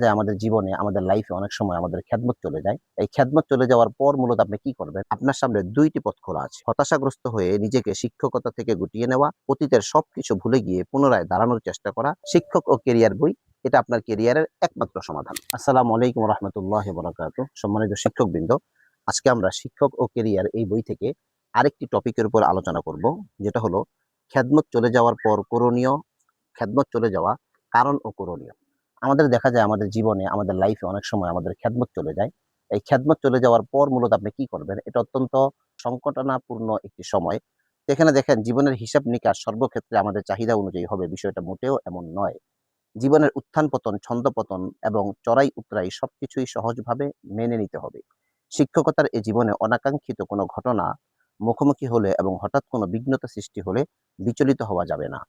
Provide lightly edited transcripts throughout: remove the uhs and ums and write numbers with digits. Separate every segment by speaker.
Speaker 1: যে আমাদের জীবনে আমাদের লাইফে অনেক সময় আমাদের খেদমত চলে যায়। এই খেদমত চলে যাওয়ার পর মূলত আপনি কি করবেন? আপনার সামনে ২ টি পথ খোলা আছে। হতাশাগ্রস্ত হয়ে নিজেকে শিক্ষকতা থেকে গুটিয়ে নেওয়া, অতীতের সবকিছু ভুলে গিয়ে পুনরায় দাঁড়ানোর চেষ্টা করা। শিক্ষক ও কেরিয়ার বই, এটা আপনার কেরিয়ারের একমাত্র সমাধান। আসসালামু আলাইকুম ওয়া রাহমাতুল্লাহি ওয়া বারাকাতুহু। সম্মানিত শিক্ষকবৃন্দ, আজকে আমরা শিক্ষক ও কেরিয়ার এই বই থেকে আরেকটি টপিকের উপর আলোচনা করব, যেটা হলো খেদমত চলে যাওয়ার পর করণীয়, খেদমত চলে যাওয়া, কারণ ও করণীয়। আমাদের দেখা যায় আমাদের জীবনে আমাদের লাইফে অনেক সময় আমাদের খেদমত চলে যায়। এই খেদমত চলে যাওয়ার পর মূলত আপনি কি করবেন? এটা অত্যন্ত সংকটনাপূর্ণ একটি সময়। তো এখানে দেখেন জীবনের হিসাব নিকাশ সর্বক্ষেত্রে আমাদের চাহিদা অনুযায়ী হবে, বিষয়টা মোটেও এমন নয়। জীবনের উত্থান-পতন, ছন্দ-পতন এবং চড়াই-উতরাই সবকিছুই সহজভাবে মেনে নিতে হবে। শিক্ষকতার এই জীবনে অনাকাঙ্ক্ষিত কোনো ঘটনা মুখোমুখি হলে এবং হঠাৎ কোনো বিঘ্নতা সৃষ্টি হলে বিচলিত হওয়া যাবে না।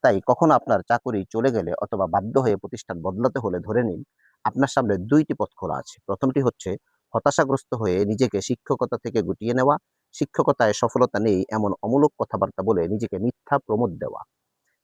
Speaker 1: তাই কখনো আপনার চাকুরি চলে গেলে অথবা বাধ্য হয়ে প্রতিষ্ঠান বদলাতে হলে ধরে নিন, আপনার সামনে ২ টি পথ খোলা আছে। ১ম টি হচ্ছে হতাশাগ্রস্ত হয়ে নিজেকে শিক্ষকতা থেকে গুটিয়ে নেওয়া, শিক্ষকতায় সফলতা নেই এমন অমূলক কথাবার্তা বলে নিজেকে মিথ্যা প্রমোদ দেওয়া।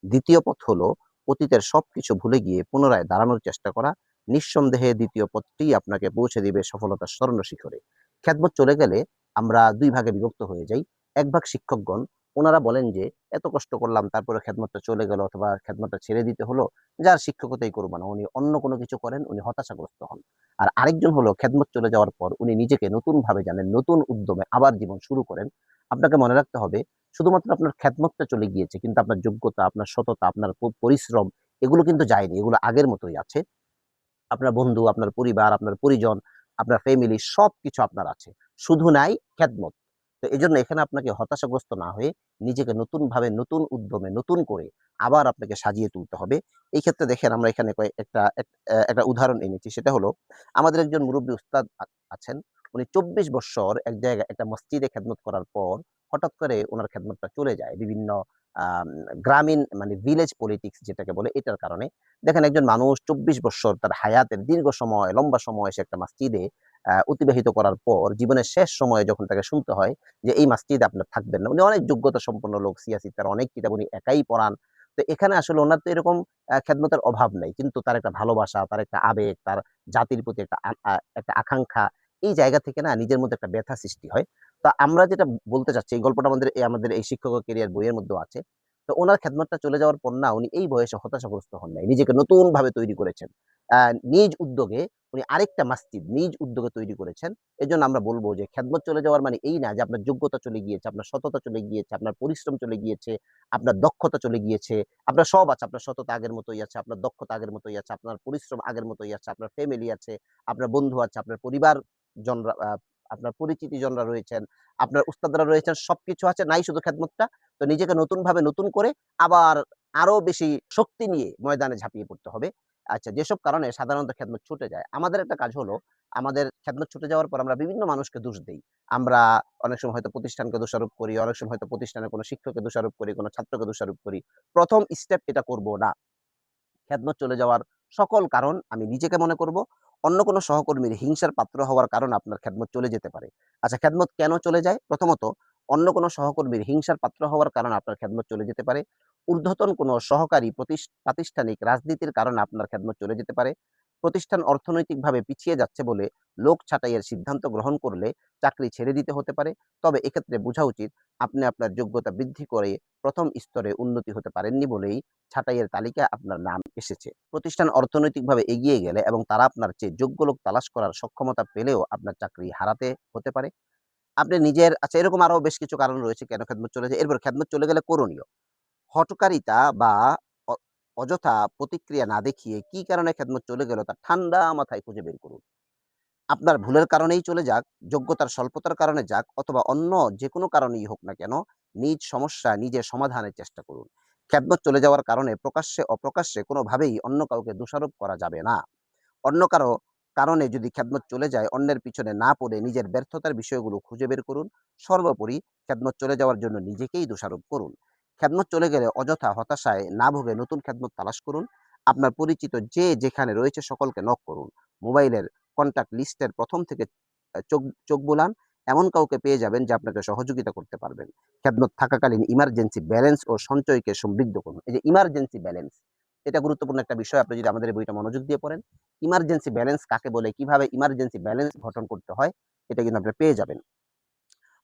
Speaker 1: ২য় পথ হলো অতীতের সবকিছু ভুলে গিয়ে পুনরায় দাঁড়ানোর চেষ্টা করা। নিঃসন্দেহে ২য় পথটিই আপনাকে পৌঁছে দিবে সফলতার স্বর্ণ শিখরে। খেদমত চলে গেলে আমরা ২ ভাগে বিভক্ত হয়ে যাই। এক ভাগ শিক্ষকগণ, উনারা বলেন যে, "এত কষ্ট করলাম তারপরে খেদমতটা চলে গেল অথবা খেদমতটা ছেড়ে দিতে হলো। যার শিক্ষকতাই করব না।" উনি অন্য কোনো কিছু করেন, উনি হতাশাগ্রস্ত হন। আর আরেকজন হলো খেদমত চলে যাওয়ার পর উনি নিজেকে নতুনভাবে জানেন, নতুন উদ্যমে আবার জীবন শুরু করেন। আপনাকে মনে রাখতে হবে শুধুমাত্র আপনার খেদমতটা চলে গিয়েছে, কিন্তু আপনার যোগ্যতা, আপনার সততা, আপনার পরিশ্রম এগুলো কিন্তু যায়নি। এগুলো আগের মতোই আছে। আপনার বন্ধু, আপনার পরিবার, আপনার পরিজন, আপনার ফ্যামিলি সবকিছু আপনার আছে। শুধু নাই খেদমত। তো এজন্য এখানে আপনাকে হতাশাগ্রস্ত না হয়ে নিজেকে নতুনভাবে, নতুন উদ্যমে, নতুন করে আবার আপনাকে সাজিয়ে তুলতে হবে। এই ক্ষেত্রে দেখেন আমরা এখানে একটা উদাহরণ এনেছি। সেটা হলো আমাদের একজন মুরুব্বি উস্তাদ আছেন। উনি ২৪ বৎসর এক জায়গায় একটা মসজিদে খেদমত করার পর হঠাৎ করে উনার খেদমতটা চলে যায়। বিভিন্ন আম গ্রামীণ মানে ভিলেজ পলিটিক্স যেটাকে বলে এটার কারণে। দেখেন একজন মানুষ ২৪ বৎসর তার হায়াতের দীর্ঘ সময়, লম্বা সময় সে একটা মসজিদে অতিবাহিত করার পর জীবনের শেষ সময়ে যখন তাকে শুনতে হয় যে, "এই মসজিদে আপনার থাকবেন না।" উনি অনেক যোগ্যতা সম্পন্ন লোক, সিয়াসি, তার অনেক কিতাব উনি একাই পড়ান। তো এখানে আসলে উনার তো এরকম খেদমতের অভাব নাই। কিন্তু তার একটা ভালোবাসা, তার একটা আবেগ, তার জাতির প্রতি একটা আ আ একটা আকাঙ্খা, এই জায়গা থেকে না নিজের মধ্যে একটা ব্যথা সৃষ্টি হয়। তো আমরা যেটা বলতে চাচ্ছি, এই গল্পটা আমাদের এই শিক্ষক ও ক্যারিয়ার বইয়ের মধ্যেও আছে। তো উনার খেদমতটা চলে যাওয়ার পর না উনি এই বয়সে হতাশাগ্রস্ত হন নাই। নিজেকে নতুনভাবে তৈরি করেছেন। আ নিজ উদ্যোগে উনি আরেকটা মসজিদ নিজ উদ্যোগে তৈরি করেছেন। এজন্য আমরা বলব যে খেদমত চলে যাওয়ার মানে এই না যে আপনার যোগ্যতা চলে গিয়েছে, আপনার সততা চলে গিয়েছে, আপনার পরিশ্রম চলে গিয়েছে, আপনার দক্ষতা চলে গিয়েছে। আপনার সব আছে। আপনার সততা আগের মতোই আছে, আপনার দক্ষতা আগের মতোই আছে, আপনার পরিশ্রম আগের মতোই আছে, আপনার ফ্যামিলি আছে, আপনার বন্ধু আছে, আপনার পরিবার জনরা আপনার পরিচিতিজনরা রয়েছেন, আপনার উস্তাদরা রয়েছেন, সবকিছু আছে। নাই শুধু খেদমতটা। তো নিজেকে নতুনভাবে নতুন করে আবার আরো বেশি শক্তি নিয়ে ময়দানে ঝাঁপিয়ে পড়তে হবে। আচ্ছা, যেসব কারণে সাধারণত খেদমত ছুটে যায়। আমাদের একটা কাজ হলো, আমাদের খেদমত ছুটে যাওয়ার পর আমরা বিভিন্ন মানুষকে দোষ দেই। আমরা অনেক সময় হয়তো প্রতিষ্ঠানকে দোষারোপ করি, অনেক সময় হয়তো প্রতিষ্ঠানের কোনো শিক্ষককে দোষারোপ করি, কোনো ছাত্রকে দোষারোপ করি। ১ম স্টেপ এটা করব না। খেদমত চলে যাওয়ার সকল কারণ আমি নিজেকে মনে করব। অন্য কোনো সহকর্মীর হিংসার পাত্র হওয়ার কারণে আপনার খেদমত চলে যেতে পারে। আচ্ছা, খেদমত কেন চলে যায়? প্রথমত, অন্য কোনো সহকর্মীর হিংসার পাত্র হওয়ার কারণে আপনার খেদমত চলে যেতে পারে। ঊর্ধ্বতন কোনো সহকারী প্রাতিষ্ঠানিক রাজনীতির কারণে আপনার খেদমত চলে যেতে পারে। প্রতিষ্ঠান অর্থনৈতিকভাবে পিছিয়ে যাচ্ছে বলে লোক ছাঁটাইয়ের সিদ্ধান্ত গ্রহণ করলে চাকরি ছেড়ে দিতে হতে পারে। তবে এক্ষেত্রে বোঝা উচিত আপনি আপনার যোগ্যতা বৃদ্ধি করে ১ম স্তরে উন্নতি হতে পারেননি বলেই ছাঁটাইয়ের তালিকায় আপনার নাম এসেছে। প্রতিষ্ঠান অর্থনৈতিকভাবে এগিয়ে গেলে এবং তারা আপনার চেয়ে যোগ্য লোক তালাশ করার সক্ষমতা পেলেও আপনার চাকরি হারাতে হতে পারে। আপনি নিজের আচ্ছা, এরকম আরো বেশ কিছু কারণ রয়েছে কেন খেদমত চলে যায়। এরপর খেদমত চলে গেলে করণীয়। হঠকারিতা বা অ অযথা প্রতিক্রিয়া না দেখিয়ে কি কারণে খেদমত চলে গেল তা ঠান্ডা মাথায় খুঁজে বের করুন। আপনার ভুলের কারণেই চলে যাক, যোগ্যতার স্বল্পতার কারণে যাক অথবা অন্য যেকোনো কারণেই হোক না কেন, নিজ সমস্যা নিজে সমাধানের চেষ্টা করুন। খেদমত চলে যাওয়ার কারণে প্রকাশ্যে অপ্রকাশ্যে কোনোভাবেই অন্য কাউকে দোষারোপ করা যাবে না। অন্য কারো কারণে যদি খেদমত চলে যায়, অন্যের পিছনে না পড়ে নিজের ব্যর্থতার বিষয়গুলো খুঁজে বের করুন। সর্বোপরি খেদমত চলে যাওয়ার জন্য নিজেকেই দোষারোপ করুন। খেদমত চলে গেলে অযথা হতাশায় না ভুগে নতুন খেদমত তালাশ করুন। আপনার পরিচিত যে যেখানে রয়েছে সকলকে নক করুন। মোবাইলের কনট্যাক্ট লিস্টের ১ম থেকে চোখ চোখ বুলান। এমন কাউকে পেয়ে যাবেন যে আপনাকে সহযোগিতা করতে পারবেন। খেদমত থাকাকালীন ইমার্জেন্সি ব্যালেন্স ও সঞ্চয়কে সমৃদ্ধ করুন। এই যে ইমার্জেন্সি ব্যালেন্স, এটা গুরুত্বপূর্ণ একটা বিষয়। আপনি যদি আমাদের এই বইটা মনোযোগ দিয়ে পড়েন, ইমার্জেন্সি ব্যালেন্স কাকে বলে, কিভাবে ইমার্জেন্সি ব্যালেন্স গঠন করতে হয়, এটা কিন্তু আপনি পেয়ে যাবেন।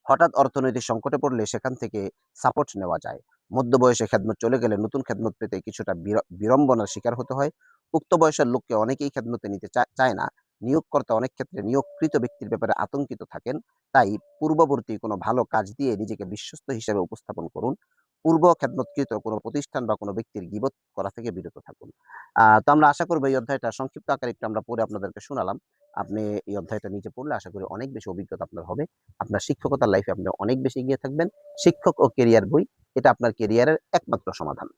Speaker 1: হঠাৎ অর্থনৈতিক সংকটে পড়লে সেখান থেকে সাপোর্ট নেওয়া যায়। মধ্য বয়সে খেদমত চলে গেলে নতুন খেদমত পেতে কিছুটা বিড়ম্বনার শিকার হতে হয়। উক্ত বয়সের লোককে অনেকেই খেদমতে নিতে চায় না। নিয়োগকর্তা অনেক ক্ষেত্রে নিয়োগকৃত ব্যক্তির ব্যাপারে আতঙ্কিত থাকেন। তাই পূর্ববর্তী কোনো ভালো কাজ দিয়ে নিজেকে বিশ্বস্ত হিসেবে উপস্থাপন করুন। পূর্ব খেদমতকৃত কোনো প্রতিষ্ঠান বা কোনো ব্যক্তির গীবত করা থেকে বিরত থাকুন। তো আমরা আশা করব এই অধ্যায়টা সংক্ষিপ্ত আকারে একটু আমরা পড়ে আপনাদেরকে শোনালাম। আপনি এই অধ্যায়টা নিজে পড়লে আশা করি অনেক বেশি অভিজ্ঞতা আপনার হবে। আপনার শিক্ষকতার লাইফে আপনি অনেক বেশি এগিয়ে থাকবেন। শিক্ষক ও কেরিয়ার বই, এটা আপনার কেরিয়ারের একমাত্র সমাধান।